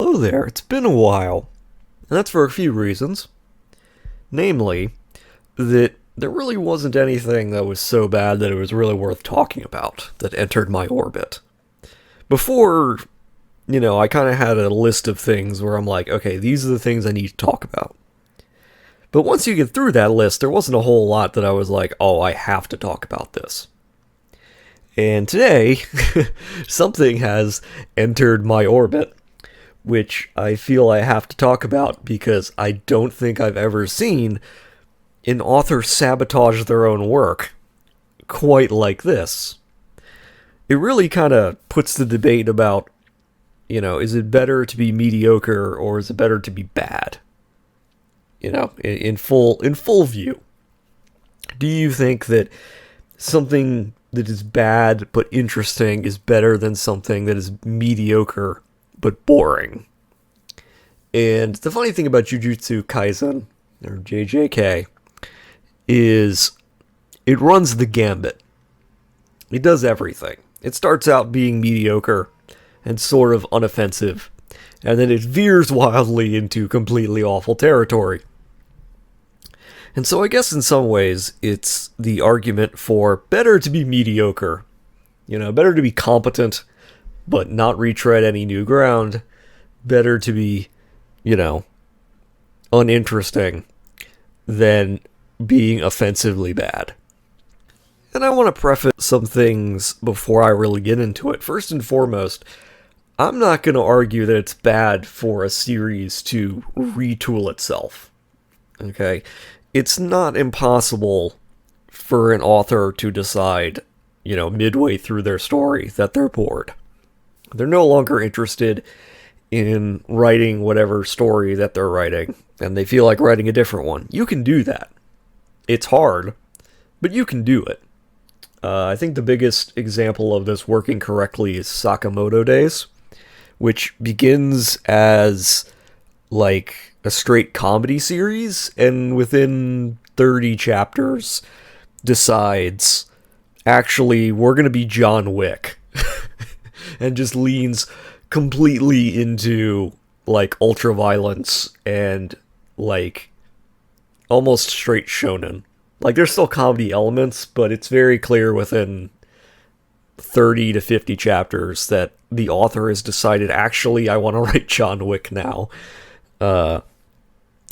Hello there, it's been a while. And that's for a few reasons. Namely, that there really wasn't anything that was so bad that it was really worth talking about that entered my orbit. Before, I kind of had a list of things where I'm like, okay, these are the things I need to talk about. But once you get through that list, there wasn't a whole lot that I was like, oh, I have to talk about this. And today, something has entered my orbit, which I feel I have to talk about because I don't think I've ever seen an author sabotage their own work quite like this. It really kind of puts the debate about, is it better to be mediocre or is it better to be bad? In full view. Do you think that something that is bad but interesting is better than something that is mediocre but boring? And the funny thing about JujutsuKaisen, or JJK, is it runs the gambit. It does everything. It starts out being mediocre and sort of unoffensive, and then it veers wildly into completely awful territory. And so I guess in some ways it's the argument for better to be mediocre. Better to be competent, but not retread any new ground. Better to be, uninteresting than being offensively bad. And I want to preface some things before I really get into it. First and foremost, I'm not going to argue that it's bad for a series to retool itself. Okay? It's not impossible for an author to decide, midway through their story that they're bored. They're no longer interested in writing whatever story that they're writing, and they feel like writing a different one. You can do that. It's hard, but you can do it. I think the biggest example of this working correctly is Sakamoto Days, which begins as, a straight comedy series, and within 30 chapters decides, actually, we're going to be John Wick. And just leans completely into, ultra-violence and, almost straight shonen. There's still comedy elements, but it's very clear within 30 to 50 chapters that the author has decided, actually, I want to write John Wick now. And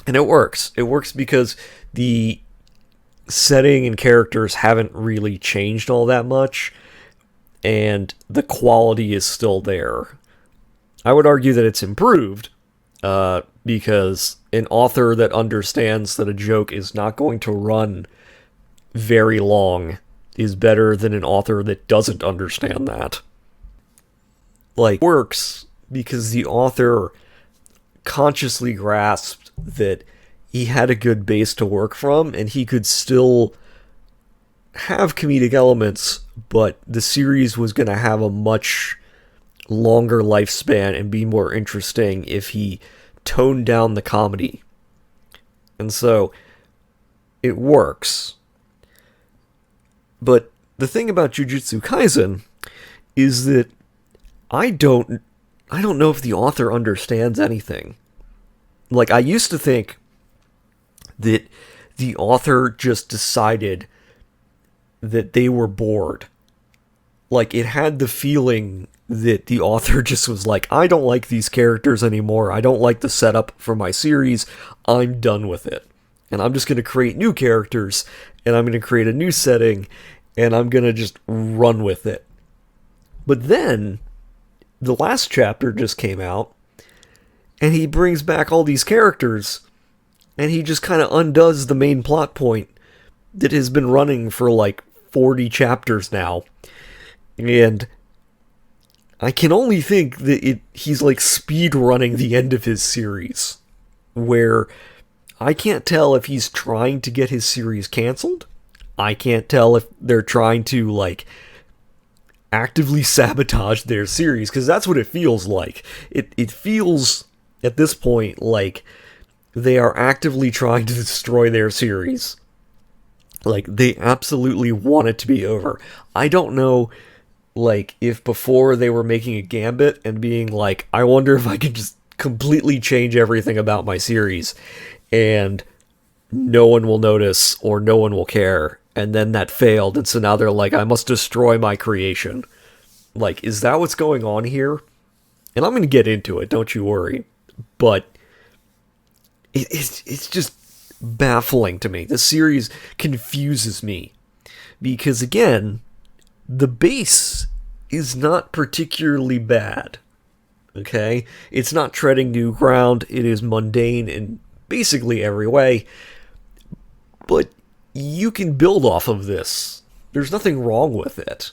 it works. It works because the setting and characters haven't really changed all that much, and the quality is still there. I would argue that it's improved, because an author that understands that a joke is not going to run very long is better than an author that doesn't understand that. Works because the author consciously grasped that he had a good base to work from, and he could still have comedic elements, but the series was going to have a much longer lifespan and be more interesting if he toned down the comedy. And so, it works. But the thing about Jujutsu Kaisen is that I don't know if the author understands anything. I used to think that the author just decided that they were bored. It had the feeling that the author just was like, I don't like these characters anymore. I don't like the setup for my series. I'm done with it. And I'm just going to create new characters, and I'm going to create a new setting, and I'm going to just run with it. But then, the last chapter just came out, and he brings back all these characters, and he just kind of undoes the main plot point that has been running for 40 chapters now. And I can only think that he's speed running the end of his series, where I can't tell if he's trying to get his series canceled. I can't tell if they're trying to actively sabotage their series, because that's what it feels like. It feels at this point like they are actively trying to destroy their series. They absolutely want it to be over. I don't know if before they were making a gambit and being I wonder if I can just completely change everything about my series, and no one will notice or no one will care, and then that failed, and so now they're like, I must destroy my creation. Like, is that what's going on here? And I'm going to get into it, don't you worry. But it's just baffling to me. The series confuses me. Because, again, the base is not particularly bad. Okay? It's not treading new ground. It is mundane in basically every way. But you can build off of this. There's nothing wrong with it.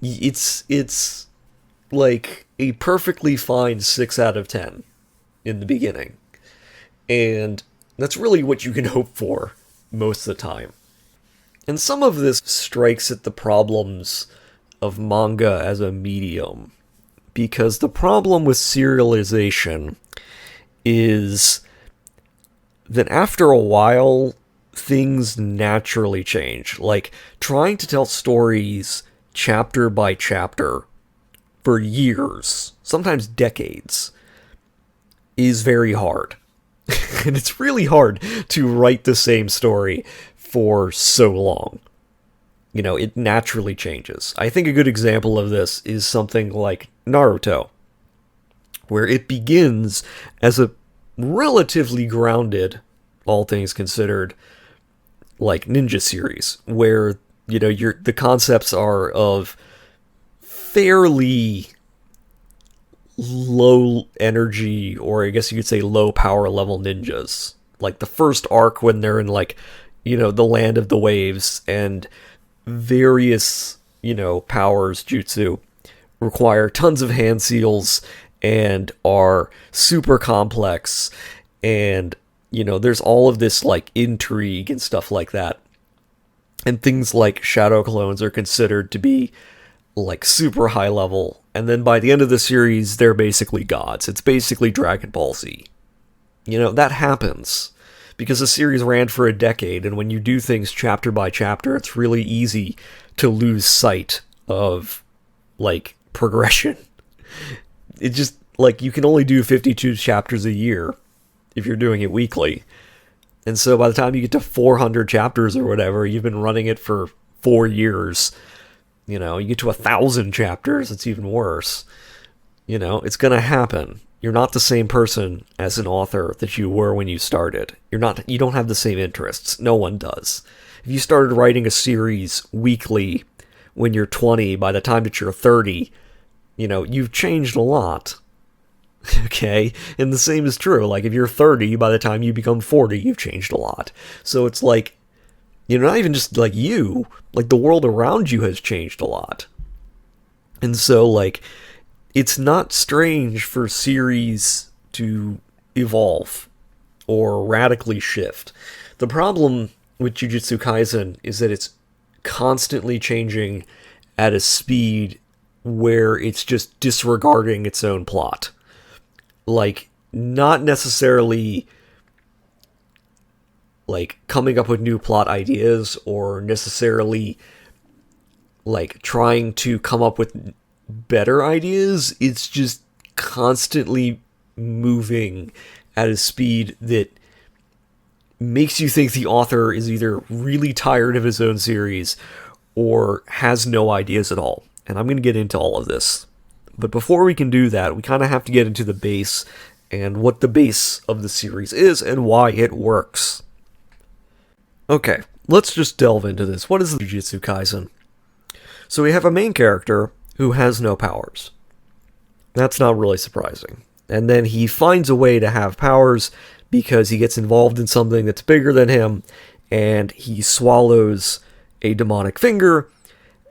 It's like a perfectly fine 6 out of 10 in the beginning. And that's really what you can hope for most of the time. And some of this strikes at the problems of manga as a medium. Because the problem with serialization is that after a while, things naturally change. Like, trying to tell stories chapter by chapter for years, sometimes decades, is very hard. And it's really hard to write the same story for so long. You know, it naturally changes. I think a good example of this is something like Naruto, where it begins as a relatively grounded, all things considered, like ninja series, where, you know, the concepts are of fairly low energy, or I guess you could say low power level ninjas. Like the first arc when they're in, like, you know, the land of the waves, and various, you know, powers, jutsu, require tons of hand seals and are super complex, and, you know, there's all of this, like, intrigue and stuff like that. And things like shadow clones are considered to be, like, super high level. And then by the end of the series, they're basically gods. It's basically Dragon Ball Z. You know, that happens because the series ran for a decade, and when you do things chapter by chapter, it's really easy to lose sight of, like, progression. It just, like, you can only do 52 chapters a year if you're doing it weekly. And so by the time you get to 400 chapters or whatever, you've been running it for 4 years. You know, you get to 1,000 chapters, it's even worse. You know, it's gonna happen. You're not the same person as an author that you were when you started. You don't have the same interests. No one does. If you started writing a series weekly when you're 20, by the time that you're 30, you know, you've changed a lot. Okay? And the same is true. Like, if you're 30, by the time you become 40, you've changed a lot. So it's like, you know, not even just like you, like the world around you has changed a lot. And so, like, it's not strange for series to evolve or radically shift. The problem with Jujutsu Kaisen is that it's constantly changing at a speed where it's just disregarding its own plot. Like, not necessarily, like, coming up with new plot ideas or necessarily, like, trying to come up with better ideas. It's just constantly moving at a speed that makes you think the author is either really tired of his own series or has no ideas at all. And I'm going to get into all of this. But before we can do that, we kind of have to get into the base and what the base of the series is and why it works. Okay, let's just delve into this. What is Jujutsu Kaisen? So we have a main character who has no powers. That's not really surprising. And then he finds a way to have powers because he gets involved in something that's bigger than him, and he swallows a demonic finger,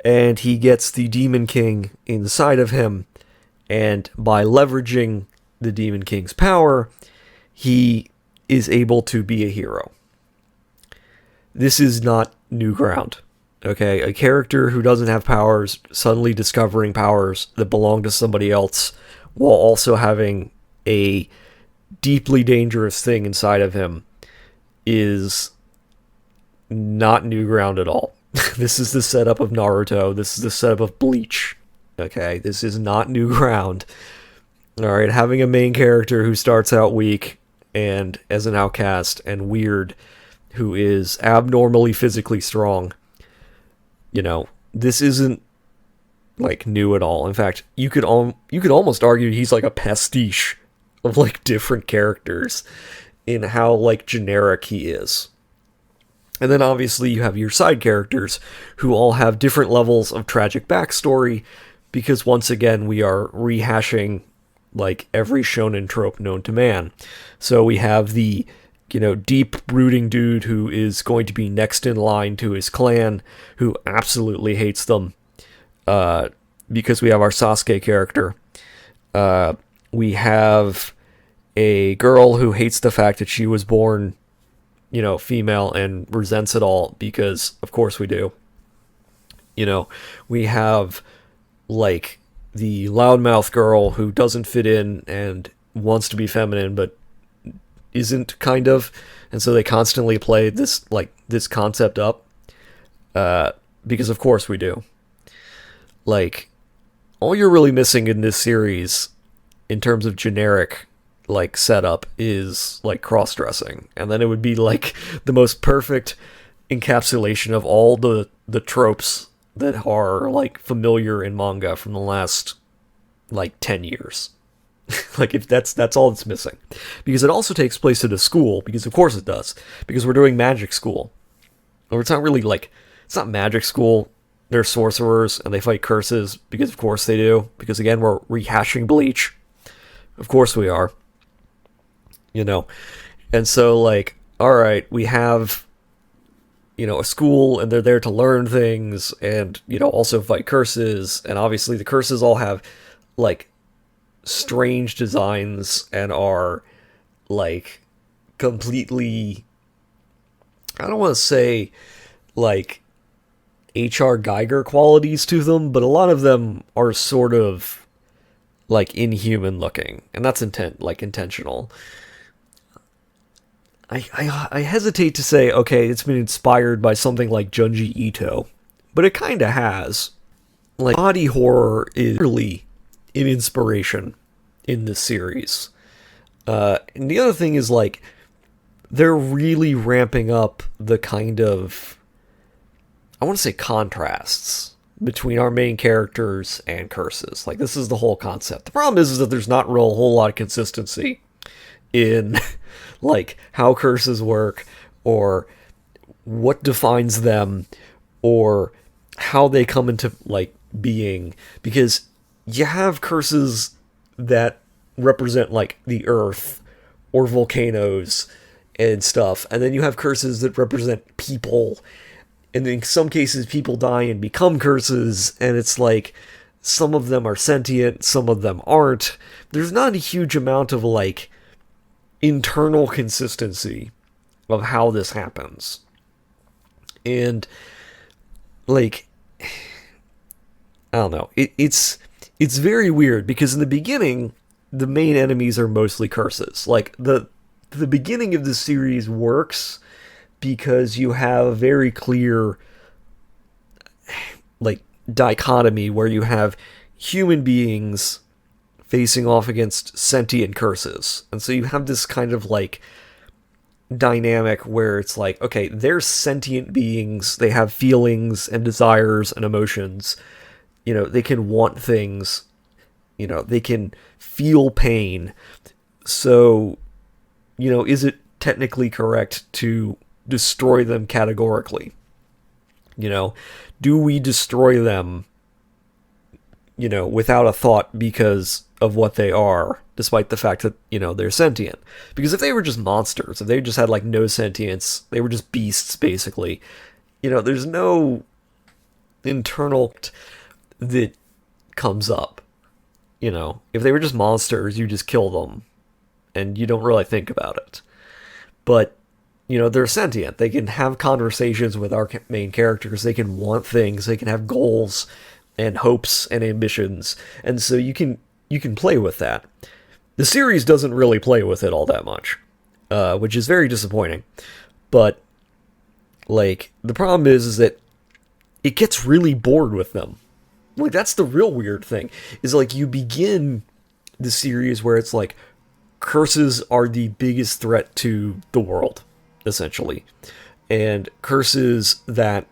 and he gets the Demon King inside of him, and by leveraging the Demon King's power, he is able to be a hero. This is not new ground. Okay, a character who doesn't have powers suddenly discovering powers that belong to somebody else while also having a deeply dangerous thing inside of him is not new ground at all. This is the setup of Naruto. This is the setup of Bleach. Okay, this is not new ground. Alright, having a main character who starts out weak and as an outcast and weird, who is abnormally physically strong, this isn't like new at all. In fact, you could almost argue he's like a pastiche of like different characters in how like generic he is. And then obviously you have your side characters who all have different levels of tragic backstory, because once again we are rehashing like every shonen trope known to man. So we have the deep brooding dude who is going to be next in line to his clan, who absolutely hates them, because we have our Sasuke character. We have a girl who hates the fact that she was born, female, and resents it all, because of course we do. We have like the loudmouth girl who doesn't fit in and wants to be feminine but isn't, kind of, and so they constantly play this concept up, because of course we do. Like, all you're really missing in this series in terms of generic like setup is like cross-dressing, and then it would be like the most perfect encapsulation of all the tropes that are like familiar in manga from the last like 10 years. Like, if that's all it's missing, because it also takes place at a school, because of course it does, because we're doing magic school, or it's not really like, it's not magic school. They're sorcerers and they fight curses, because of course they do, because again we're rehashing Bleach, of course we are. And so like, all right, we have a school, and they're there to learn things and also fight curses, and obviously the curses all have like strange designs and are like completely, I don't want to say like H.R. Geiger qualities to them, but a lot of them are sort of like inhuman looking, and that's intentional. I hesitate to say, okay, it's been inspired by something like Junji Ito, but it kind of has. Like, body horror is really an inspiration in this series. And the other thing is, like, they're really ramping up the kind of, I want to say, contrasts between our main characters and curses. Like, this is the whole concept. The problem is that there's not a whole lot of consistency in like how curses work, or what defines them, or how they come into like being, because you have curses that represent like the earth or volcanoes and stuff, and then you have curses that represent people, and in some cases people die and become curses, and it's like some of them are sentient, some of them aren't. There's not a huge amount of like internal consistency of how this happens. And like, I don't know, it's very weird, because in the beginning the main enemies are mostly curses. Like, the beginning of the series works because you have a very clear like dichotomy where you have human beings facing off against sentient curses. And so you have this kind of like dynamic where it's like, okay, they're sentient beings, they have feelings and desires and emotions, they can want things, they can feel pain. So, is it technically correct to destroy them categorically? Do we destroy them, without a thought because of what they are, despite the fact that, they're sentient? Because if they were just monsters, if they just had like no sentience, they were just beasts basically, there's no internal that comes up. If they were just monsters, you just kill them and you don't really think about it. But they're sentient, they can have conversations with our main characters, they can want things, they can have goals and hopes and ambitions, and so you can play with that. The series doesn't really play with it all that much, which is very disappointing. But like, the problem is that it gets really bored with them. Like, that's the real weird thing, is like, you begin the series where it's like curses are the biggest threat to the world, essentially. And curses that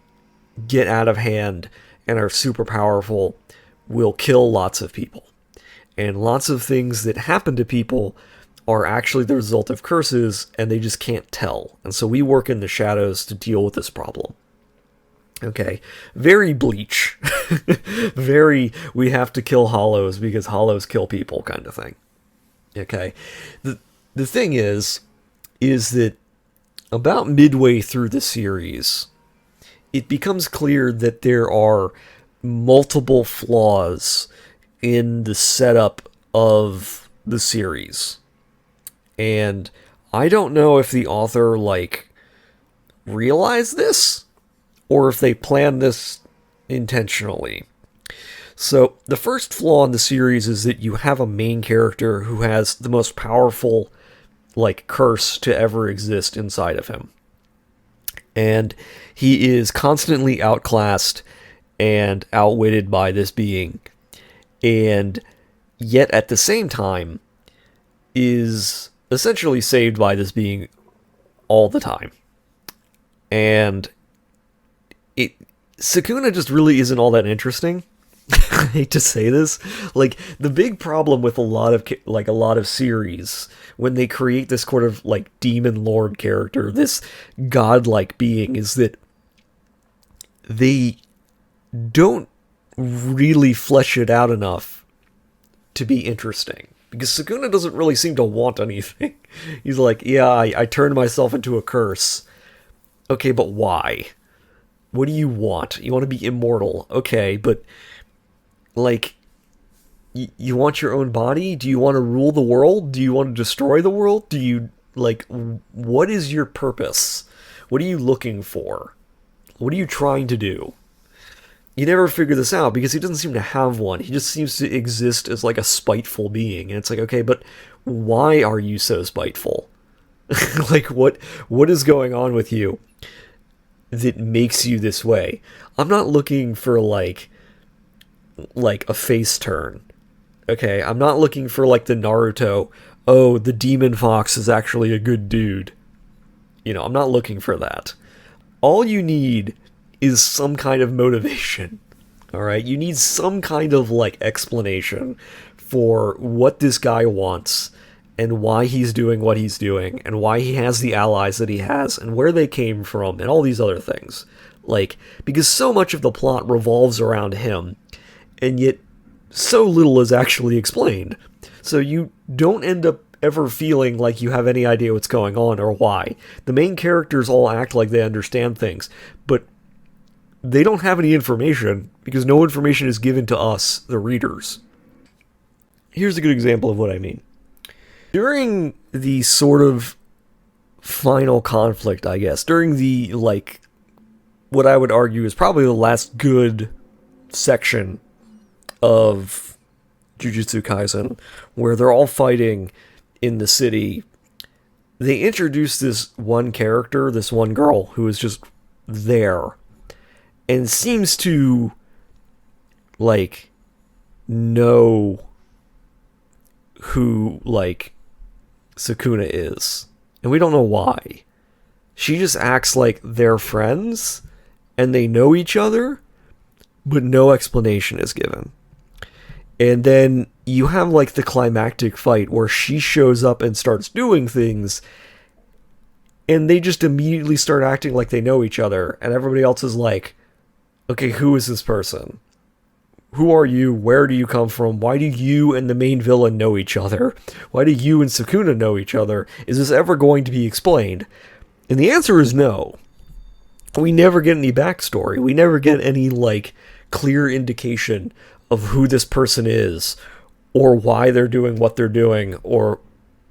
get out of hand and are super powerful will kill lots of people. And lots of things that happen to people are actually the result of curses, and they just can't tell. And so we work in the shadows to deal with this problem. Okay, very Bleach. Very, we have to kill hollows because hollows kill people kind of thing. Okay, the thing is that about midway through the series, it becomes clear that there are multiple flaws in the setup of the series. And I don't know if the author, realized this, or if they planned this intentionally. So, the first flaw in the series is that you have a main character who has the most powerful, curse to ever exist inside of him. And he is constantly outclassed and outwitted by this being. And yet, at the same time, is essentially saved by this being all the time. And Sukuna just really isn't all that interesting. I hate to say this. The big problem with a lot of series, when they create this sort of, demon lord character, this godlike being, is that they don't really flesh it out enough to be interesting. Because Sukuna doesn't really seem to want anything. He's like, yeah, I turned myself into a curse. Okay, but why? What do you want? You want to be immortal. Okay, but, you want your own body? Do you want to rule the world? Do you want to destroy the world? Do you, what is your purpose? What are you looking for? What are you trying to do? You never figure this out because he doesn't seem to have one. He just seems to exist as a spiteful being. And it's okay, but why are you so spiteful? What is going on with you that makes you this way? I'm not looking for a face turn. Okay, I'm not looking for the Naruto, oh, the demon fox is actually a good dude. I'm not looking for that. All you need is some kind of motivation. Alright? You need some kind of explanation for what this guy wants and why he's doing what he's doing and why he has the allies that he has and where they came from and all these other things. Because so much of the plot revolves around him, and yet so little is actually explained. So you don't end up ever feeling like you have any idea what's going on or why. The main characters all act like they understand things, but they don't have any information because no information is given to us, the readers. Here's a good example of what I mean. During the sort of final conflict, I guess, during the, what I would argue is probably the last good section of JujutsuKaisen, where they're all fighting in the city, they introduce this one character, this one girl, who is just there, and seems to, know who, Sukuna is. And we don't know why. She just acts like they're friends, and they know each other, but no explanation is given. And then you have, the climactic fight where she shows up and starts doing things, and they just immediately start acting like they know each other, and everybody else is like, okay, who is this person? Who are you? Where do you come from? Why do you and the main villain know each other? Why do you and Sukuna know each other? Is this ever going to be explained? And the answer is no. We never get any backstory. We never get any, clear indication of who this person is, or why they're doing what they're doing, or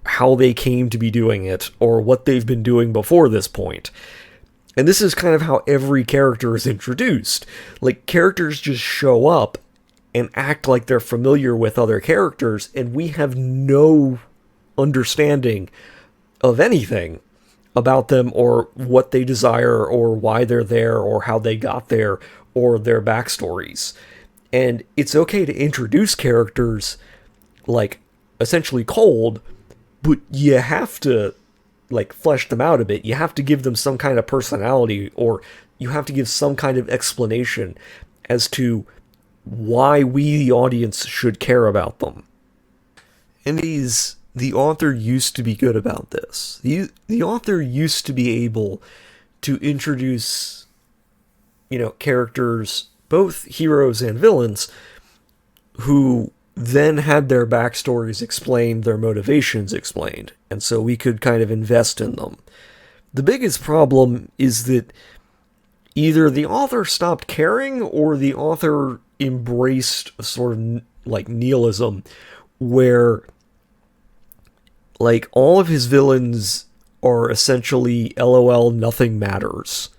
how they came to be doing it, or what they've been doing before this point. And this is kind of how every character is introduced. Characters just show up and act like they're familiar with other characters, and we have no understanding of anything about them, or what they desire, or why they're there, or how they got there, or their backstories. And it's okay to introduce characters, essentially cold, but you have to, like, flesh them out a bit. You have to give them some kind of personality, or you have to give some kind of explanation as to why we, the audience, should care about them. And the author used to be good about this. The author used to be able to introduce, characters, both heroes and villains, who then had their backstories explained, their motivations explained, and so we could kind of invest in them. The biggest problem is that either the author stopped caring, or the author embraced a sort of like nihilism, where like all of his villains are essentially LOL, nothing matters.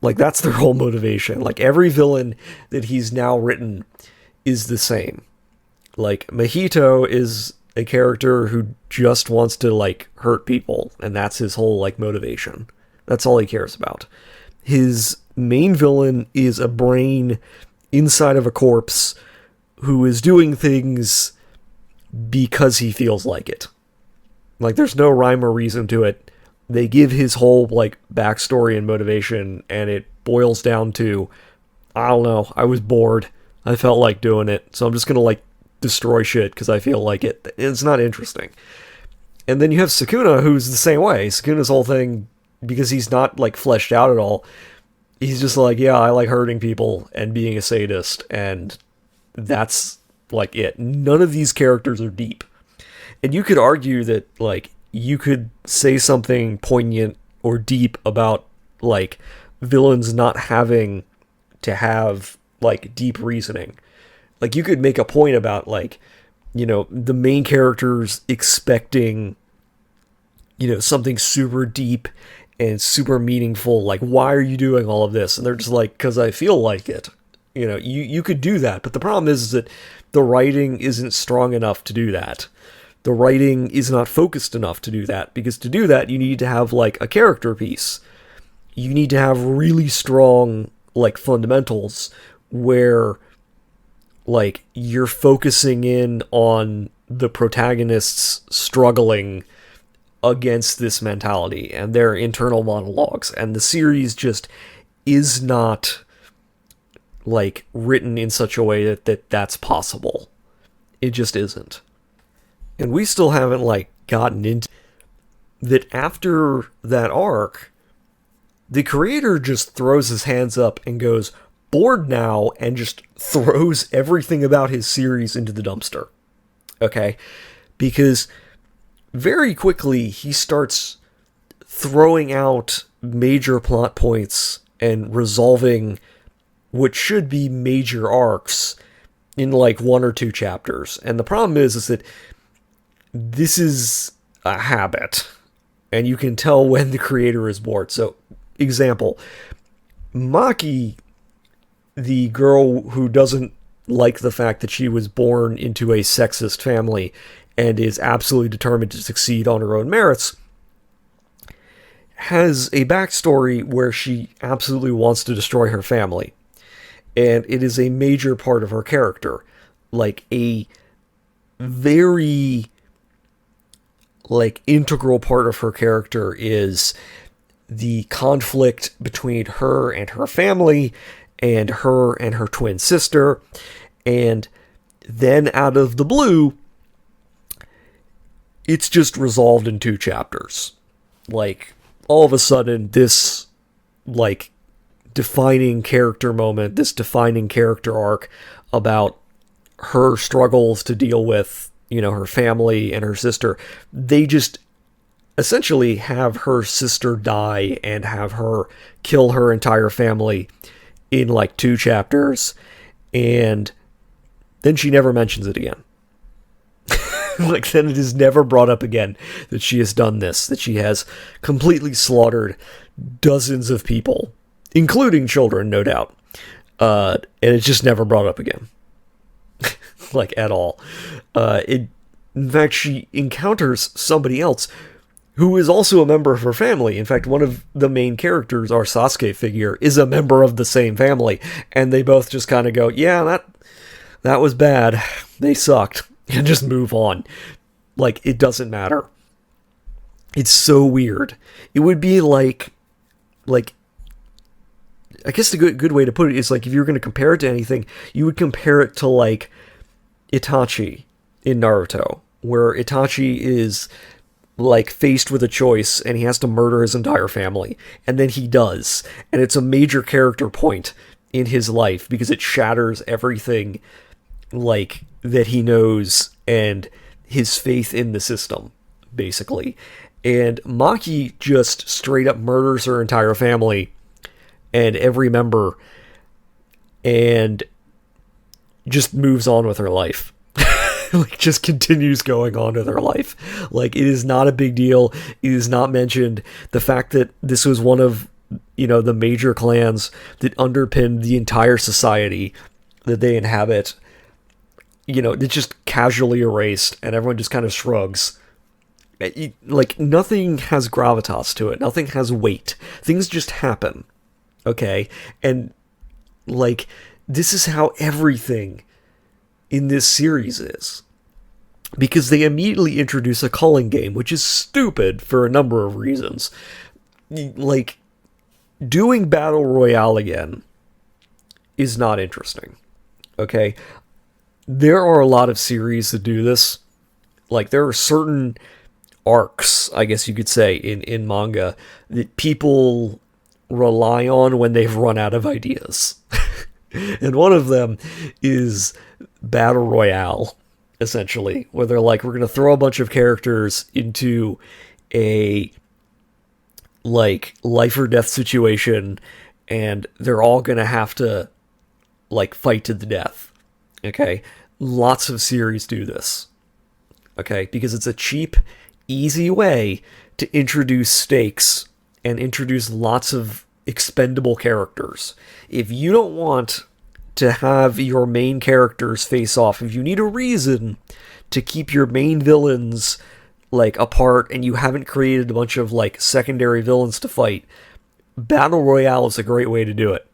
Like, that's their whole motivation. Like, every villain that he's now written is the same. Like, Mahito is a character who just wants to, like, hurt people, and that's his whole, like, motivation. That's all he cares about. His main villain is a brain inside of a corpse who is doing things because he feels like it. Like, there's no rhyme or reason to it. They give his whole, like, backstory and motivation, and it boils down to, I don't know, I was bored. I felt like doing it, so I'm just gonna, like, destroy shit because I feel like it. It's not interesting. And then you have Sukuna, who's the same way. Sukuna's whole thing, because he's not, like, fleshed out at all, he's just like, yeah, I like hurting people and being a sadist, and that's, like, it. None of these characters are deep. And you could argue that, like, you could say something poignant or deep about, like, villains not having to have, like, deep reasoning. Like, you could make a point about, like, the main characters expecting, something super deep and super meaningful. Like, why are you doing all of this? And they're just like, because I feel like it. You could do that. But the problem is that the writing isn't strong enough to do that. The writing is not focused enough to do that, because to do that, you need to have, like, a character piece. You need to have really strong, like, fundamentals where, like, you're focusing in on the protagonists struggling against this mentality and their internal monologues. And the series just is not, like, written in such a way that that's possible. It just isn't. And we still haven't, like, gotten into that. After that arc, the creator just throws his hands up and goes, bored now, and just throws everything about his series into the dumpster. Okay? Because very quickly he starts throwing out major plot points and resolving what should be major arcs in, like, 1 or 2 chapters. And the problem is that this is a habit, and you can tell when the creator is bored. So, example, Maki, the girl who doesn't like the fact that she was born into a sexist family and is absolutely determined to succeed on her own merits, has a backstory where she absolutely wants to destroy her family. And it is a major part of her character. Like, a very, like, integral part of her character is the conflict between her and her family, and her twin sister. And then out of the blue, it's just resolved in 2 chapters. Like, all of a sudden, this, like, defining character moment, this defining character arc about her struggles to deal with, her family and her sister, they just essentially have her sister die and have her kill her entire family in, like, 2 chapters, and then she never mentions it again. Like, then it is never brought up again that she has done this, that she has completely slaughtered dozens of people, including children, no doubt. And it's just never brought up again. Like, at all. In fact, she encounters somebody else who is also a member of her family. In fact, one of the main characters, our Sasuke figure, is a member of the same family. And they both just kind of go, yeah, that was bad. They sucked. And just move on. like, it doesn't matter. It's so weird. It would be like, I guess the good way to put it is, like, if you were going to compare it to anything, you would compare it to, like, Itachi in Naruto, where Itachi is, like, faced with a choice, and he has to murder his entire family, and then he does, and it's a major character point in his life, because it shatters everything, like, that he knows, and his faith in the system, basically. And Maki just straight up murders her entire family, and every member, and just moves on with her life. Like, just continues going on with her life. Like, it is not a big deal. It is not mentioned. The fact that this was one of, the major clans that underpinned the entire society that they inhabit, it's just casually erased, and everyone just kind of shrugs. Like, nothing has gravitas to it. Nothing has weight. Things just happen. Okay? And, like, this is how everything in this series is. Because they immediately introduce a culling game, which is stupid for a number of reasons. Like, doing Battle Royale again is not interesting. Okay? There are a lot of series that do this. Like, there are certain arcs, I guess you could say, in manga that people rely on when they've run out of ideas. And one of them is Battle Royale, essentially, where they're like, we're going to throw a bunch of characters into a, like, life or death situation, and they're all going to have to, like, fight to the death. Okay? Lots of series do this. Okay? Because it's a cheap, easy way to introduce stakes and introduce lots of expendable characters. If you don't want to have your main characters face off, if you need a reason to keep your main villains, like, apart, and you haven't created a bunch of, like, secondary villains to fight, Battle Royale is a great way to do it.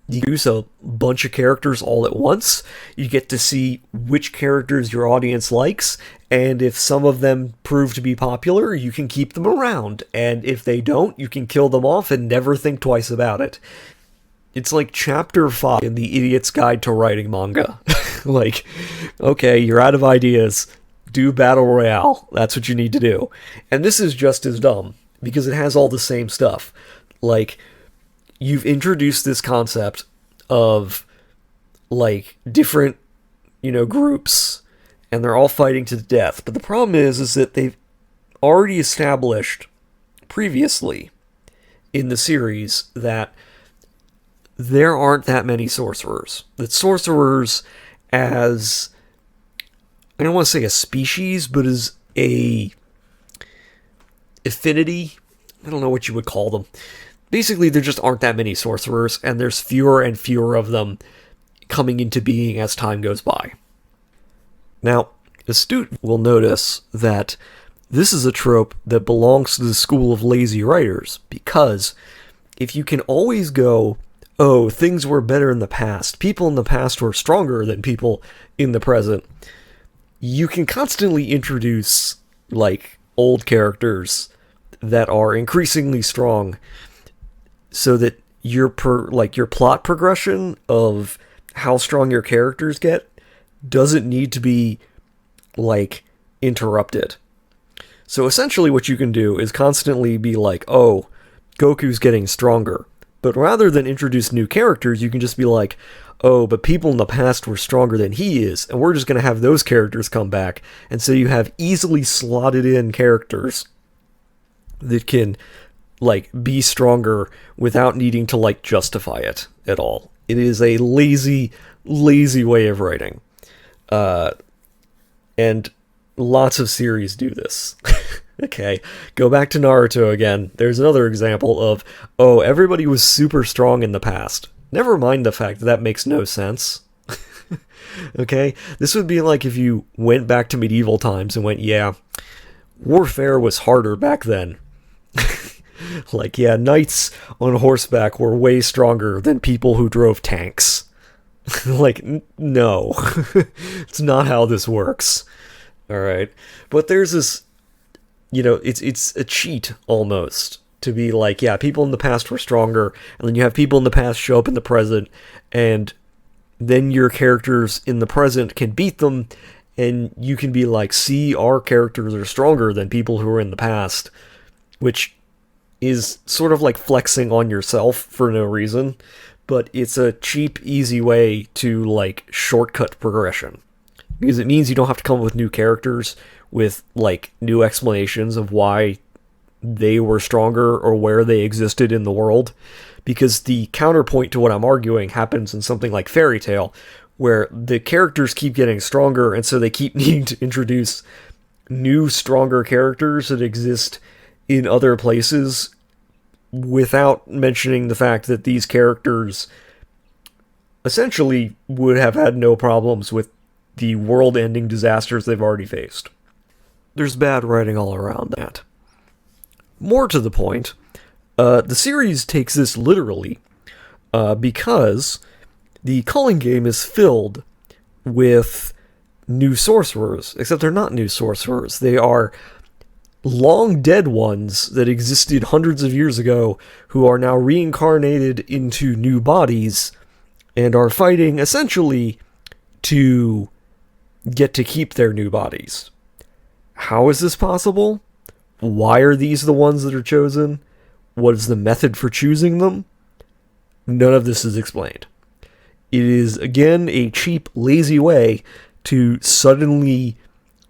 You use a bunch of characters all at once. You get to see which characters your audience likes, and if some of them prove to be popular, you can keep them around. And if they don't, you can kill them off and never think twice about it. It's like Chapter 5 in The Idiot's Guide to Writing Manga. Like, okay, you're out of ideas. Do Battle Royale. That's what you need to do. And this is just as dumb, because it has all the same stuff. Like, you've introduced this concept of, like, different, groups, and they're all fighting to the death. But the problem is that they've already established previously in the series that there aren't that many sorcerers. That sorcerers as, I don't want to say a species, but as a affinity, I don't know what you would call them. Basically, there just aren't that many sorcerers, and there's fewer and fewer of them coming into being as time goes by. Now, a student will notice that this is a trope that belongs to the school of lazy writers, because if you can always go, oh, things were better in the past, people in the past were stronger than people in the present, you can constantly introduce, like, old characters that are increasingly strong, so that your plot progression of how strong your characters get doesn't need to be, like, interrupted. So essentially what you can do is constantly be like, oh, Goku's getting stronger. But rather than introduce new characters, you can just be like, oh, but people in the past were stronger than he is, and we're just going to have those characters come back. And so you have easily slotted in characters that can, like, be stronger without needing to, like, justify it at all. It is a lazy, lazy way of writing. And lots of series do this. Okay, go back to Naruto again. There's another example of, oh, everybody was super strong in the past. Never mind the fact that makes no sense. Okay, this would be like if you went back to medieval times and went, yeah, warfare was harder back then. Like, yeah, knights on horseback were way stronger than people who drove tanks. Like, no. It's not how this works. All right. But there's this, you know, it's a cheat almost to be like, yeah, people in the past were stronger, and then you have people in the past show up in the present, and then your characters in the present can beat them, and you can be like, see, our characters are stronger than people who are in the past, which is sort of like flexing on yourself for no reason, but it's a cheap, easy way to like shortcut progression. Because it means you don't have to come up with new characters with like new explanations of why they were stronger or where they existed in the world. Because the counterpoint to what I'm arguing happens in something like Fairy Tail, where the characters keep getting stronger, and so they keep needing to introduce new, stronger characters that exist in other places without mentioning the fact that these characters essentially would have had no problems with the world-ending disasters they've already faced. There's bad writing all around that. More to the point, the series takes this literally because the culling game is filled with new sorcerers, except they're not new sorcerers. They are long dead ones that existed hundreds of years ago who are now reincarnated into new bodies and are fighting essentially to get to keep their new bodies. How is this possible? Why are these the ones that are chosen? What is the method for choosing them? None of this is explained. It is, again, a cheap, lazy way to suddenly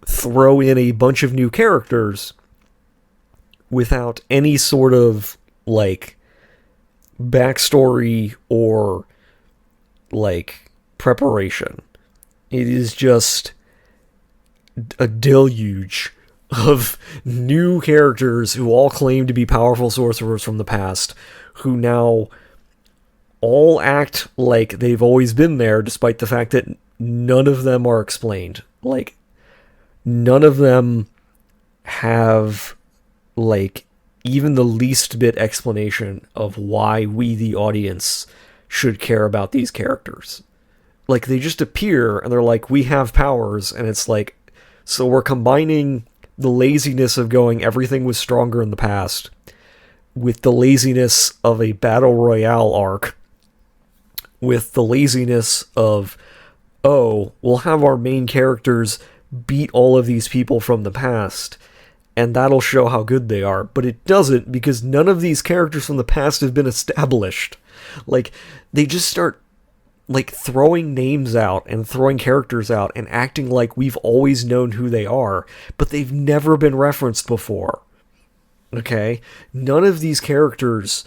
throw in a bunch of new characters without any sort of, like, backstory or, like, preparation. It is just a deluge of new characters who all claim to be powerful sorcerers from the past, who now all act like they've always been there, despite the fact that none of them are explained. Like, none of them have, like, even the least bit explanation of why we, the audience, should care about these characters. Like, they just appear, and they're like, we have powers, and it's like, so we're combining the laziness of going, everything was stronger in the past, with the laziness of a battle royale arc, with the laziness of, oh, we'll have our main characters beat all of these people from the past, and that'll show how good they are. But it doesn't, because none of these characters from the past have been established. Like, they just start, like, throwing names out and throwing characters out and acting like we've always known who they are, but they've never been referenced before. Okay? None of these characters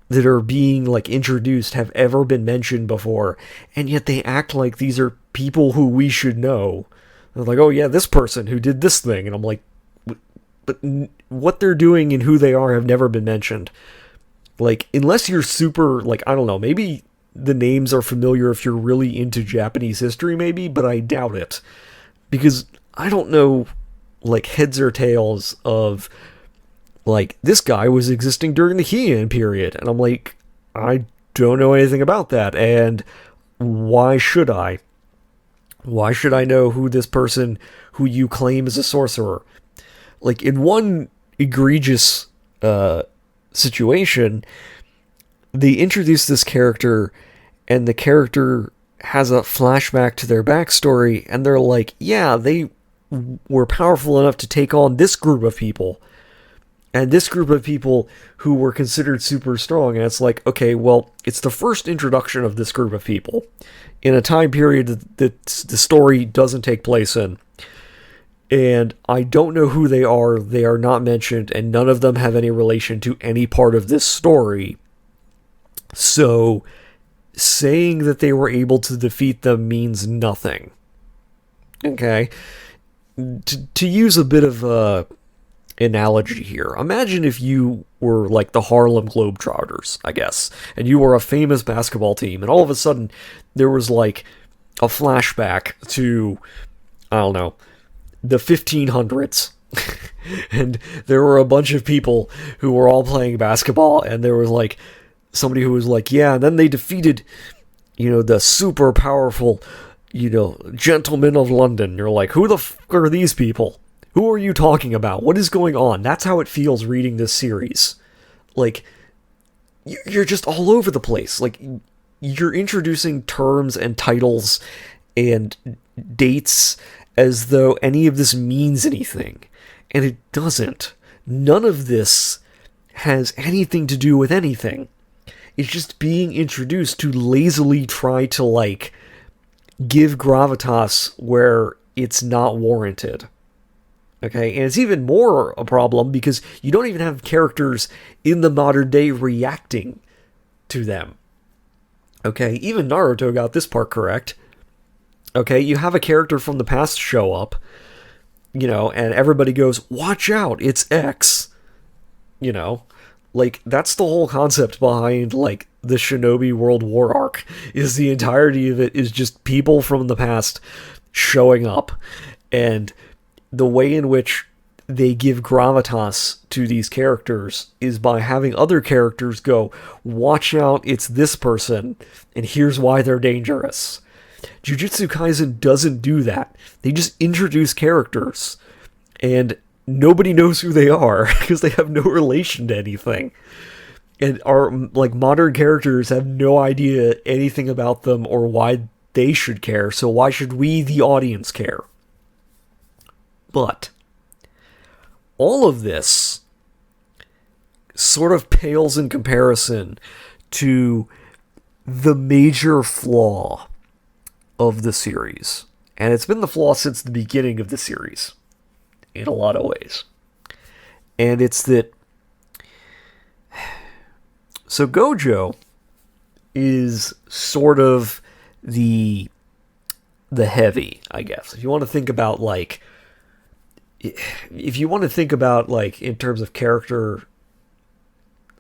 that are being, like, introduced have ever been mentioned before, and yet they act like these are people who we should know. They're like, oh yeah, this person who did this thing, and I'm like, but what they're doing and who they are have never been mentioned. Like, unless you're super, like, I don't know, maybe the names are familiar if you're really into Japanese history, maybe, but I doubt it. Because I don't know, like, heads or tails of, like, this guy was existing during the Heian period. And I'm like, I don't know anything about that. And why should I? Why should I know who this person who you claim is a sorcerer? Like, in one egregious situation, they introduce this character, and the character has a flashback to their backstory, and they're like, yeah, they were powerful enough to take on this group of people, and this group of people who were considered super strong. And it's like, okay, well, it's the first introduction of this group of people in a time period that the story doesn't take place in. And I don't know who they are not mentioned, and none of them have any relation to any part of this story. So, saying that they were able to defeat them means nothing. Okay? To use a bit of a analogy here, imagine if you were like the Harlem Globetrotters, I guess, and you were a famous basketball team, and all of a sudden there was like a flashback to, I don't know, the 1500s. And there were a bunch of people who were all playing basketball, and there was like somebody who was like, yeah, and then they defeated, you know, the super powerful, gentlemen of London. You're like, who the fuck are these people? Who are you talking about? What is going on? That's how it feels reading this series. Like, you're just all over the place. Like, you're introducing terms and titles and dates as though any of this means anything. And it doesn't. None of this has anything to do with anything. It's just being introduced to lazily try to, like, give gravitas where it's not warranted. Okay, and it's even more a problem because you don't even have characters in the modern day reacting to them. Okay, even Naruto got this part correct. Okay, you have a character from the past show up, and everybody goes, watch out, it's X. Like, that's the whole concept behind, like, the Shinobi World War arc, is the entirety of it is just people from the past showing up, and the way in which they give gravitas to these characters is by having other characters go, watch out, it's this person, and here's why they're dangerous. Jujutsu Kaisen doesn't do that. They just introduce characters, and nobody knows who they are, because they have no relation to anything. And our, like, modern characters have no idea anything about them or why they should care, so why should we, the audience, care? But all of this sort of pales in comparison to the major flaw of the series. And it's been the flaw since the beginning of the series, in a lot of ways. And it's that... So Gojo is sort of the heavy, I guess. If you want to think about, like... If you want to think about, like, in terms of character...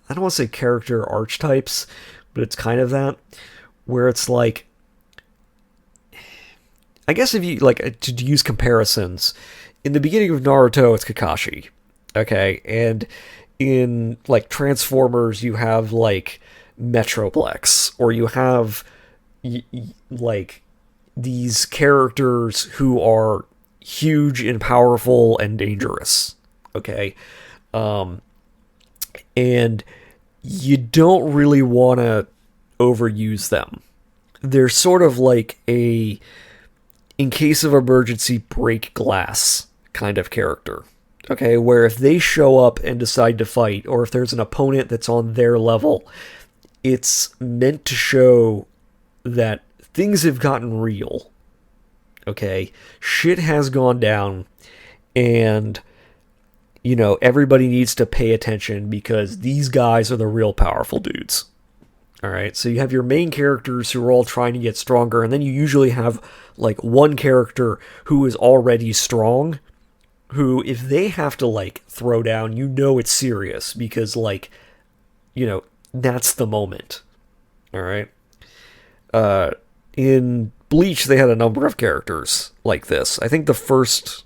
I don't want to say character archetypes, but it's kind of that. Where it's like... I guess if you, like, to use comparisons, in the beginning of Naruto, it's Kakashi, okay? And in, like, Transformers, you have, like, Metroplex, or you have, like, these characters who are huge and powerful and dangerous, okay? And you don't really want to overuse them. They're sort of like a... in case of emergency, break glass kind of character. Okay, where if they show up and decide to fight, or if there's an opponent that's on their level, it's meant to show that things have gotten real. Okay, shit has gone down, and, everybody needs to pay attention because these guys are the real powerful dudes. Alright, so you have your main characters who are all trying to get stronger, and then you usually have, like, one character who is already strong, who, if they have to, like, throw down, it's serious, because, like, that's the moment. Alright? In Bleach, they had a number of characters like this. I think the first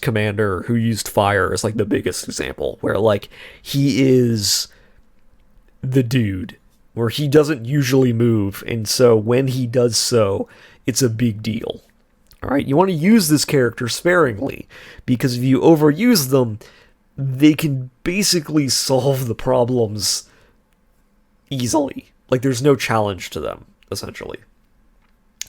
commander who used fire is, like, the biggest example, where, like, he is... the dude, where he doesn't usually move, and so when he does so, it's a big deal. Alright, you want to use this character sparingly, because if you overuse them, they can basically solve the problems easily. Like, there's no challenge to them, essentially.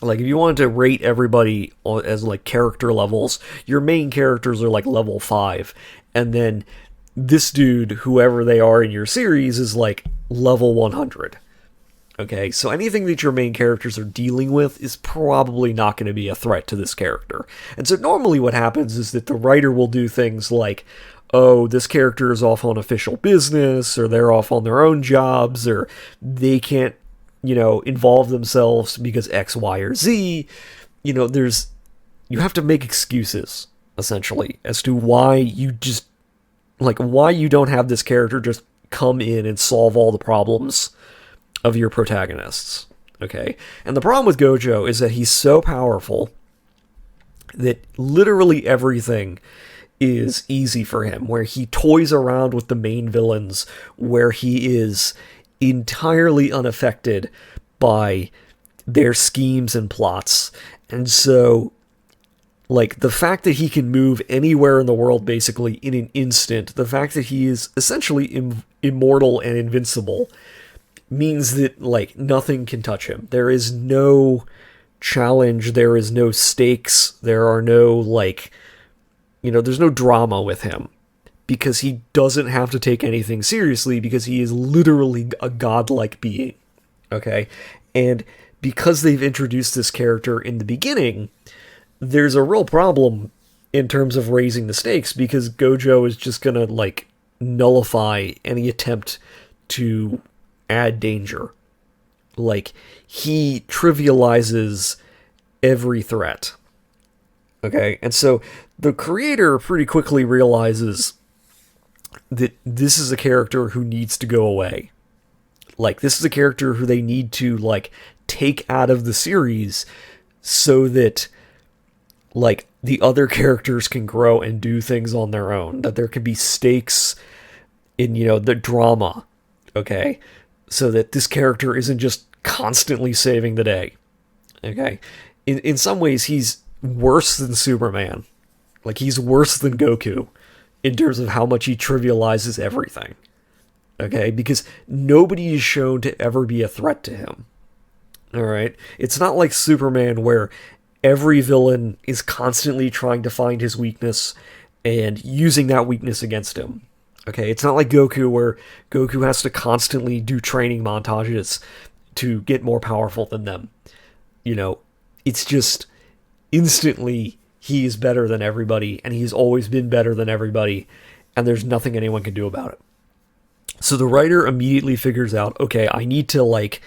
Like, if you wanted to rate everybody as, like, character levels, your main characters are, like, level 5, and then this dude, whoever they are in your series, is, like, level 100. Okay, so anything that your main characters are dealing with is probably not going to be a threat to this character. And so normally what happens is that the writer will do things like, oh, this character is off on official business, or they're off on their own jobs, or they can't, involve themselves because X, Y, or Z. You have to make excuses, essentially, as to why you why you don't have this character just come in and solve all the problems of your protagonists, okay? And the problem with Gojo is that he's so powerful that literally everything is easy for him, where he toys around with the main villains, where he is entirely unaffected by their schemes and plots. And so, like, the fact that he can move anywhere in the world basically in an instant, the fact that he is essentially immortal and invincible, means that, like, nothing can touch him. There is no challenge, there is no stakes, there are no, like, there's no drama with him. Because he doesn't have to take anything seriously, because he is literally a godlike being. Okay? And because they've introduced this character in the beginning, there's a real problem in terms of raising the stakes, because Gojo is just gonna, like, nullify any attempt to add danger. Like, he trivializes every threat. Okay? And so the creator pretty quickly realizes that this is a character who needs to go away. Like, this is a character who they need to, like, take out of the series so that, like, the other characters can grow and do things on their own. That there can be stakes in, the drama, okay? So that this character isn't just constantly saving the day, okay? In some ways, he's worse than Superman. Like, he's worse than Goku in terms of how much he trivializes everything. Okay? Because nobody is shown to ever be a threat to him. Alright? It's not like Superman where every villain is constantly trying to find his weakness and using that weakness against him. Okay? It's not like Goku where Goku has to constantly do training montages to get more powerful than them. It's just instantly he is better than everybody, and he's always been better than everybody, and there's nothing anyone can do about it. So the writer immediately figures out, okay, I need to, like,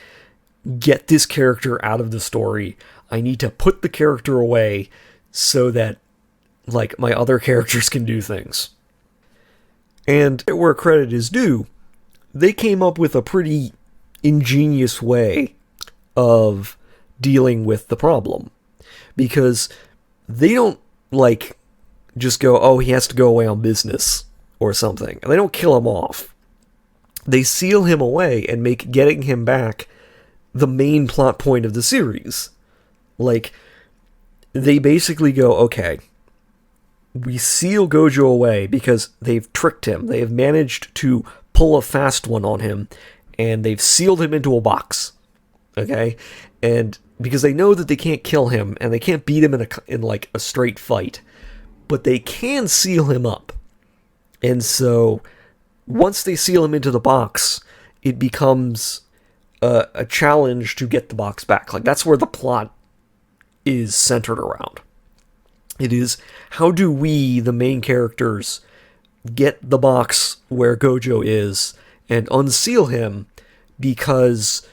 get this character out of the story. I need to put the character away so that, like, my other characters can do things. And where credit is due, they came up with a pretty ingenious way of dealing with the problem. Because they don't, like, just go, oh, he has to go away on business or something. And they don't kill him off. They seal him away and make getting him back the main plot point of the series. Like, they basically go, okay, we seal Gojo away because they've tricked him. They have managed to pull a fast one on him, and they've sealed him into a box. Okay? And because they know that they can't kill him, and they can't beat him in like a straight fight, but they can seal him up. And so, once they seal him into the box, it becomes a challenge to get the box back. Like, that's where the plot is centered around. It is, how do we, the main characters, get the box where Gojo is and unseal him, because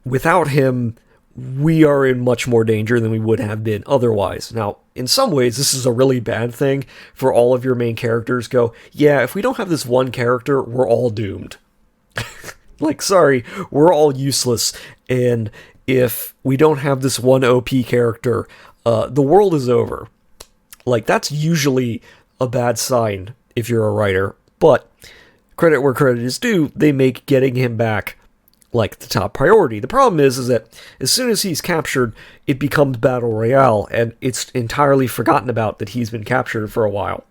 without him, we are in much more danger than we would have been otherwise. Now, in some ways, this is a really bad thing for all of your main characters. Go, yeah, if we don't have this one character, we're all doomed. Like, sorry, we're all useless. And if we don't have this one OP character, the world is over. Like, that's usually a bad sign if you're a writer. But credit where credit is due, they make getting him back, like, the top priority. The problem is that as soon as he's captured, it becomes Battle Royale, and it's entirely forgotten about that he's been captured for a while.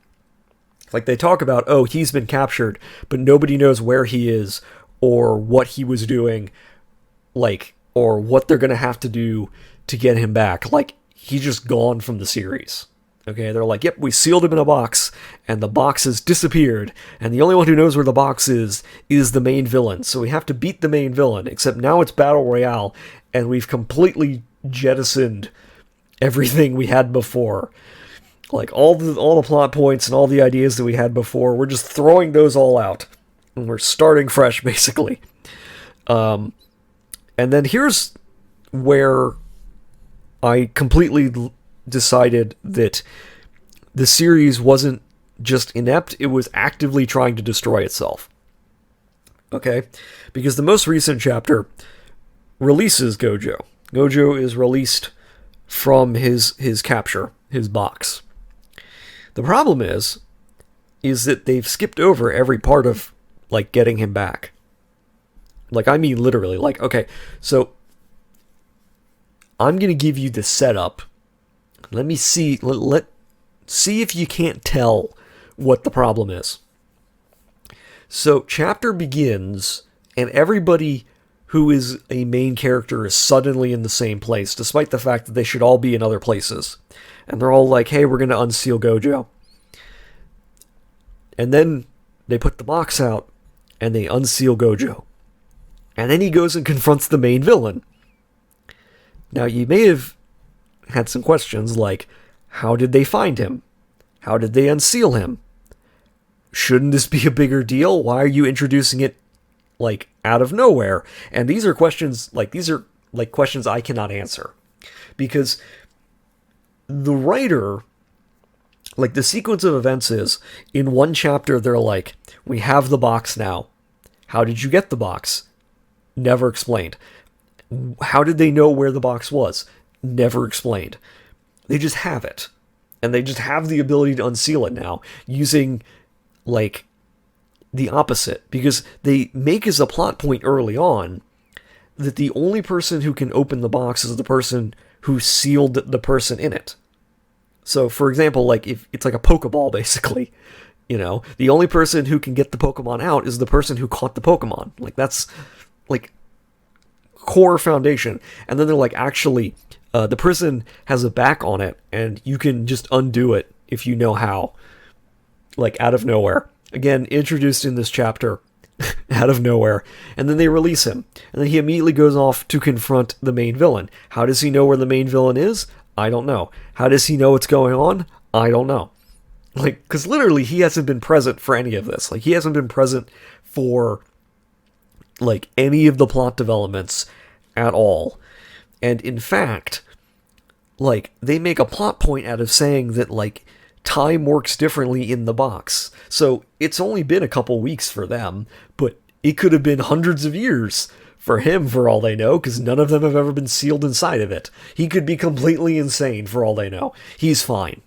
Like, they talk about, oh, he's been captured, but nobody knows where he is, or what he was doing, like, or what they're gonna have to do to get him back. Like, he's just gone from the series. Okay, they're like, yep, we sealed him in a box, and the box has disappeared, and the only one who knows where the box is the main villain, so we have to beat the main villain, except now it's Battle Royale, and we've completely jettisoned everything we had before. Like, all the plot points and all the ideas that we had before, we're just throwing those all out, and we're starting fresh, basically. And then here's where I completely decided that the series wasn't just inept, it was actively trying to destroy itself. Okay? Because the most recent chapter releases Gojo. Gojo is released from his capture, his box. The problem is that they've skipped over every part of, like, getting him back. Like, I mean literally, like, okay, so I'm going to give you the setup. Let me see. See if you can't tell what the problem is. So, chapter begins, and everybody who is a main character is suddenly in the same place, despite the fact that they should all be in other places. And they're all like, hey, we're going to unseal Gojo. And then they put the box out, and they unseal Gojo. And then he goes and confronts the main villain. Now, you may have had some questions like, how did they find him? How did they unseal him? Shouldn't this be a bigger deal? Why are you introducing it, like, out of nowhere? And these are questions I cannot answer. Because the writer, like, the sequence of events is, in one chapter, they're like, we have the box now. How did you get the box? Never explained. How did they know where the box was? Never explained. They just have it. And they just have the ability to unseal it now, using, like, the opposite. Because they make as a plot point early on that the only person who can open the box is the person who sealed the person in it. So, for example, like, if it's like a Pokeball, basically. You know, the only person who can get the Pokemon out is the person who caught the Pokemon. Like, that's, like, core foundation. And then they're like, actually, the person has a back on it, and you can just undo it if you know how. Like, out of nowhere. Again, introduced in this chapter, out of nowhere. And then they release him. And then he immediately goes off to confront the main villain. How does he know where the main villain is? I don't know. How does he know what's going on? I don't know. Like, because literally he hasn't been present for any of this. Like, he hasn't been present for, like, any of the plot developments at all. And in fact, like, they make a plot point out of saying that, like, time works differently in the box. So it's only been a couple weeks for them, but it could have been hundreds of years for him, for all they know, because none of them have ever been sealed inside of it. He could be completely insane, for all they know. He's fine.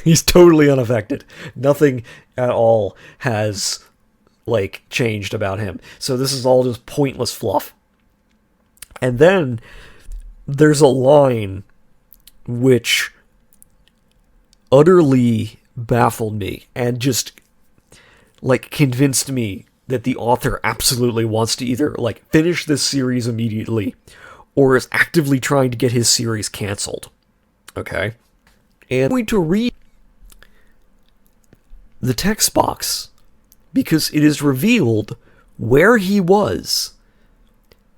He's totally unaffected. Nothing at all has, like, changed about him. So this is all just pointless fluff. And then there's a line which utterly baffled me and just, like, convinced me that the author absolutely wants to either, like, finish this series immediately or is actively trying to get his series canceled. Okay? And I'm going to read the text box because it is revealed where he was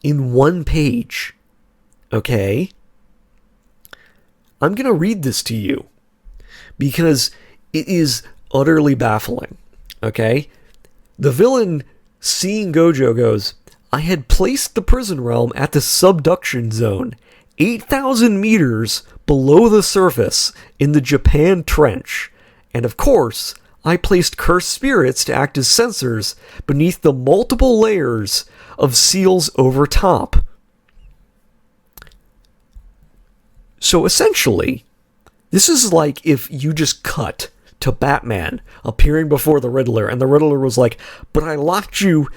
in one page. Okay? I'm going to read this to you because it is utterly baffling. Okay? The villain, seeing Gojo, goes, I had placed the prison realm at the subduction zone, 8,000 meters below the surface in the Japan Trench, and of course, I placed cursed spirits to act as sensors beneath the multiple layers of seals over top. So essentially, this is like if you just cut to Batman appearing before the Riddler, and the Riddler was like, but I locked you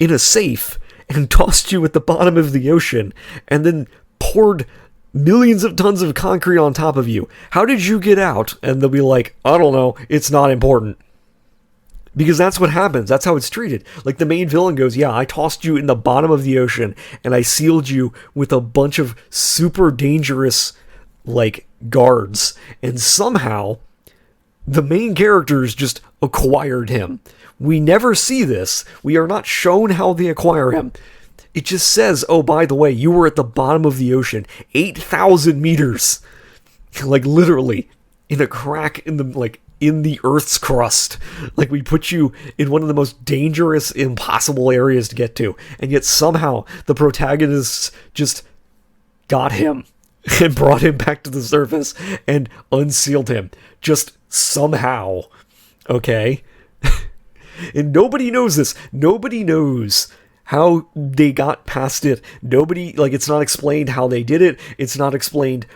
in a safe and tossed you at the bottom of the ocean, and then poured millions of tons of concrete on top of you. How did you get out? And they'll be like, I don't know, it's not important. Because that's what happens. That's how it's treated. Like, the main villain goes, yeah, I tossed you in the bottom of the ocean, and I sealed you with a bunch of super dangerous, like, guards. And somehow, the main characters just acquired him. We never see this. We are not shown how they acquire him. It just says, oh, by the way, you were at the bottom of the ocean, 8,000 meters. Like, literally, in a crack in the, like, in the Earth's crust. Like, we put you in one of the most dangerous, impossible areas to get to. And yet somehow the protagonists just got him and brought him back to the surface and unsealed him. Just somehow. Okay? And nobody knows this. Nobody knows how they got past it. Nobody, like, it's not explained how they did it. It's not explained,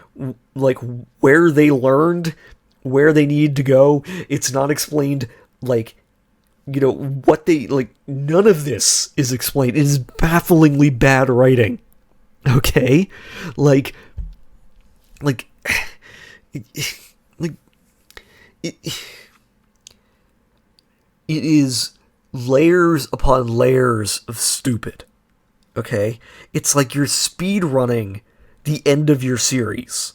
like, where they learned, where they need to go. It's not explained, like, you know, what they, like, none of this is explained. It is bafflingly bad writing. Okay? Like, like, like, it, it is layers upon layers of stupid. Okay? It's like you're speed running the end of your series.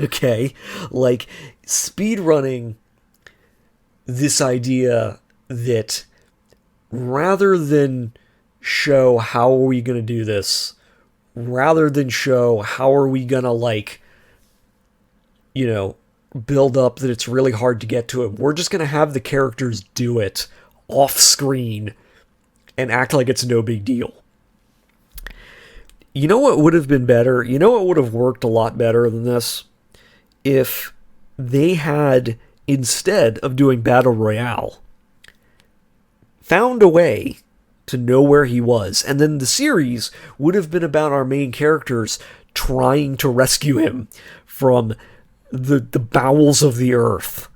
Okay? Like, speed running this idea that rather than show how are we going to do this, rather than show how are we going to, like, you know, build up that it's really hard to get to it, we're just going to have the characters do it off screen and act like it's no big deal. You know what would have been better? You know what would have worked a lot better than this? If they had, instead of doing Battle Royale, found a way to know where he was, and then the series would have been about our main characters trying to rescue him from the bowels of the earth.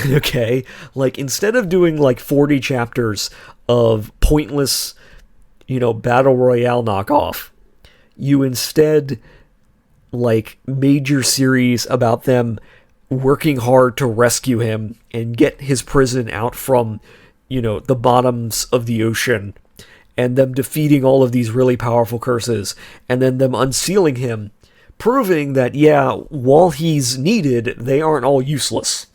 Okay? Like, instead of doing like 40 chapters of pointless, Battle Royale knockoff, you instead, like, made your series about them working hard to rescue him and get his prison out from, the bottoms of the ocean, and them defeating all of these really powerful curses, and then them unsealing him, proving that, yeah, while he's needed, they aren't all useless.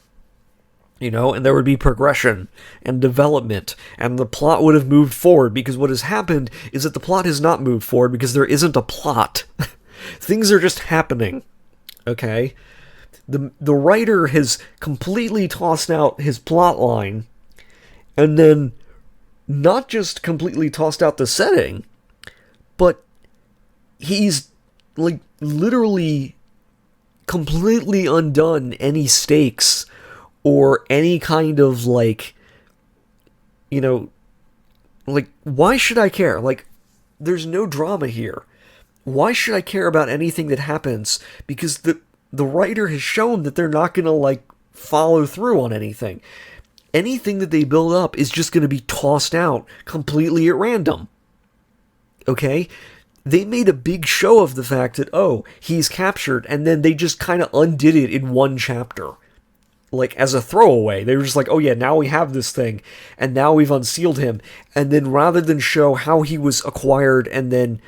And there would be progression and development, and the plot would have moved forward, because what has happened is that the plot has not moved forward because there isn't a plot. Things are just happening, okay? The writer has completely tossed out his plot line, and then not just completely tossed out the setting, but he's, like, literally completely undone any stakes or any kind of, like, like, why should I care? Like, there's no drama here. Why should I care about anything that happens? Because the writer has shown that they're not going to, like, follow through on anything. Anything that they build up is just going to be tossed out completely at random. Okay? They made a big show of the fact that, oh, he's captured, and then they just kind of undid it in one chapter. Like, as a throwaway. They were just like, oh yeah, now we have this thing, and now we've unsealed him. And then rather than show how he was acquired and then,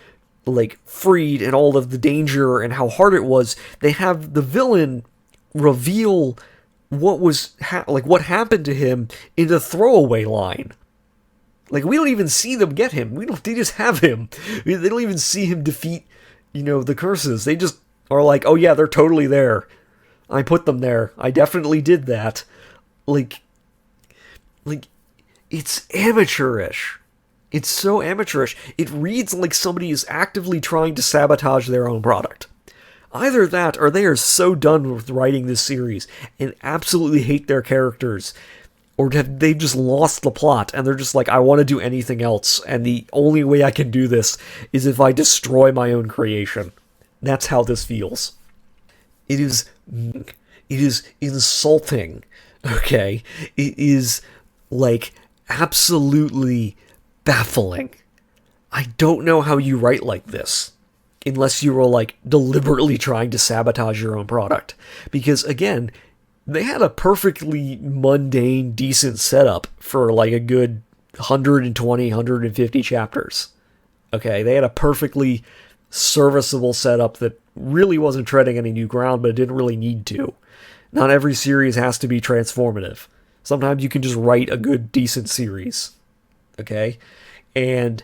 like, freed and all of the danger and how hard it was, they have the villain reveal what was, what happened to him in a throwaway line. Like, we don't even see them get him. They just have him. They don't even see him defeat, the curses. They just are like, oh yeah, they're totally there. I put them there. I definitely did that. Like, it's amateurish. It's so amateurish. It reads like somebody is actively trying to sabotage their own product. Either that, or they are so done with writing this series and absolutely hate their characters, or they've just lost the plot and they're just like, I want to do anything else, and the only way I can do this is if I destroy my own creation. That's how this feels. It is insulting, okay? It is, like, absolutely baffling. I don't know how you write like this, unless you were, like, deliberately trying to sabotage your own product. Because, again, they had a perfectly mundane, decent setup for, like, a good 120, 150 chapters. Okay, they had a perfectly serviceable setup that really wasn't treading any new ground, but it didn't really need to. Not every series has to be transformative. Sometimes you can just write a good, decent series. Okay? And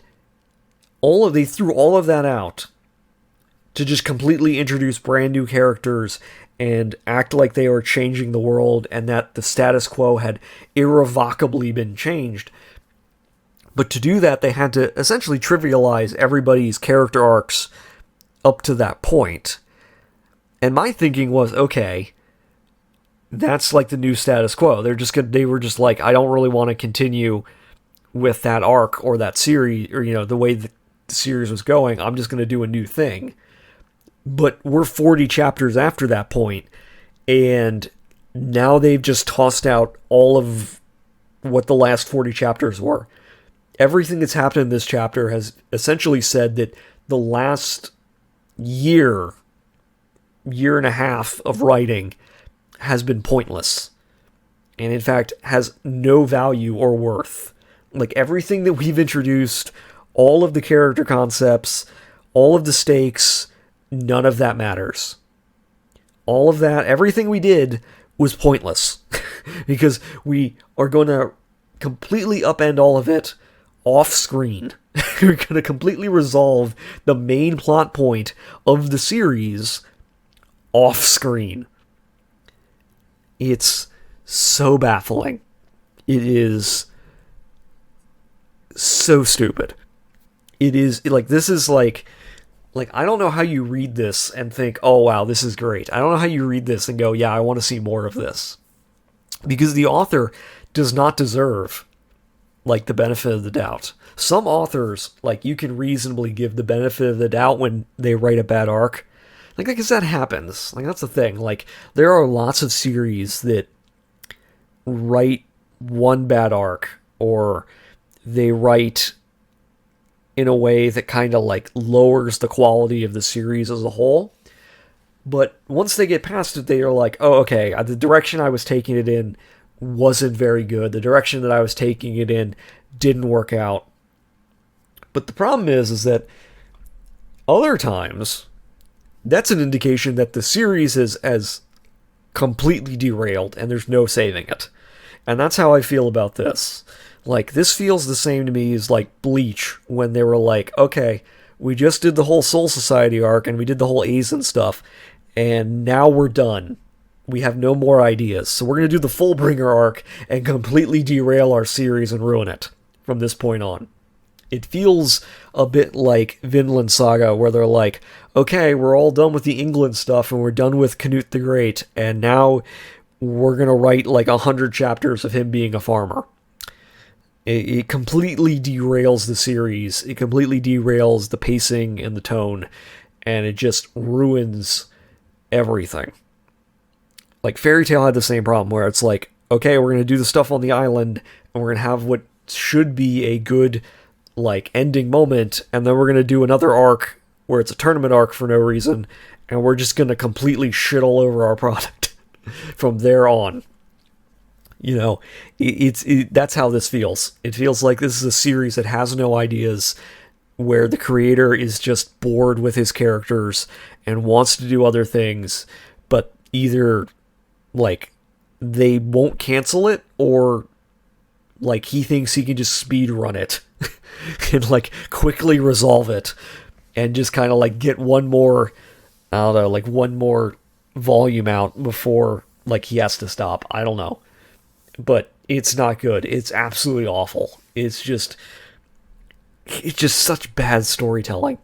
they threw all of that out to just completely introduce brand new characters and act like they were changing the world and that the status quo had irrevocably been changed. But to do that, they had to essentially trivialize everybody's character arcs up to that point. And my thinking was, okay, that's like the new status quo. They were just like, I don't really want to continue with that arc or that series, or, the way the series was going. I'm just going to do a new thing. But we're 40 chapters after that point, and now they've just tossed out all of what the last 40 chapters were. Everything that's happened in this chapter has essentially said that the last year year and a half of writing has been pointless. And in fact, has no value or worth. Like, everything that we've introduced, all of the character concepts, all of the stakes, none of that matters. All of that, everything we did was pointless. Because we are going to completely upend all of it off screen. We're going to completely resolve the main plot point of the series off screen. It's so baffling. It is so stupid. It is, like, this is like, I don't know how you read this and think, oh wow, this is great. I don't know how you read this and go, yeah, I want to see more of this. Because the author does not deserve, like, the benefit of the doubt. Some authors, like, you can reasonably give the benefit of the doubt when they write a bad arc. Like, because that happens. Like, that's the thing. Like, there are lots of series that write one bad arc, or they write in a way that kind of, like, lowers the quality of the series as a whole. But once they get past it, they are like, oh, okay, the direction I was taking it in wasn't very good. The direction that I was taking it in didn't work out. But the problem is that other times, that's an indication that the series has completely derailed and there's no saving it. And that's how I feel about this. Like, this feels the same to me as, like, Bleach, when they were like, okay, we just did the whole Soul Society arc and we did the whole Aizen stuff, and now we're done. We have no more ideas, so we're going to do the Fullbringer arc and completely derail our series and ruin it from this point on. It feels a bit like Vinland Saga, where they're like, okay, we're all done with the England stuff and we're done with Canute the Great, and now we're going to write like 100 chapters of him being a farmer. It completely derails the series. It completely derails the pacing and the tone, and it just ruins everything. Like, Fairy Tail had the same problem, where it's like, okay, we're going to do the stuff on the island, and we're going to have what should be a good, like, ending moment, and then we're going to do another arc where it's a tournament arc for no reason, and we're just going to completely shit all over our product from there on. You know, that's how this feels. It feels like this is a series that has no ideas, where the creator is just bored with his characters and wants to do other things, but either, like, they won't cancel it, or, like, he thinks he can just speed run it and, like, quickly resolve it and just kind of, like, get one more, I don't know, like, one more volume out before, like, he has to stop. I don't know. But it's not good. It's absolutely awful. It's just such bad storytelling.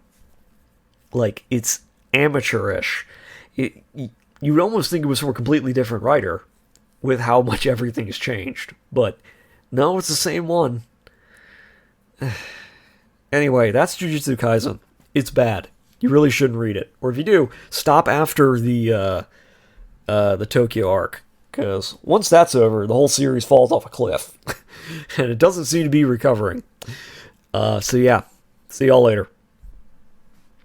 Like, it's amateurish. You would almost think it was from a completely different writer with how much everything has changed. But no, it's the same one. Anyway, that's Jujutsu Kaisen. It's bad. You really shouldn't read it. Or if you do, stop after the Tokyo arc. Because once that's over, the whole series falls off a cliff. And it doesn't seem to be recovering. So yeah, see y'all later.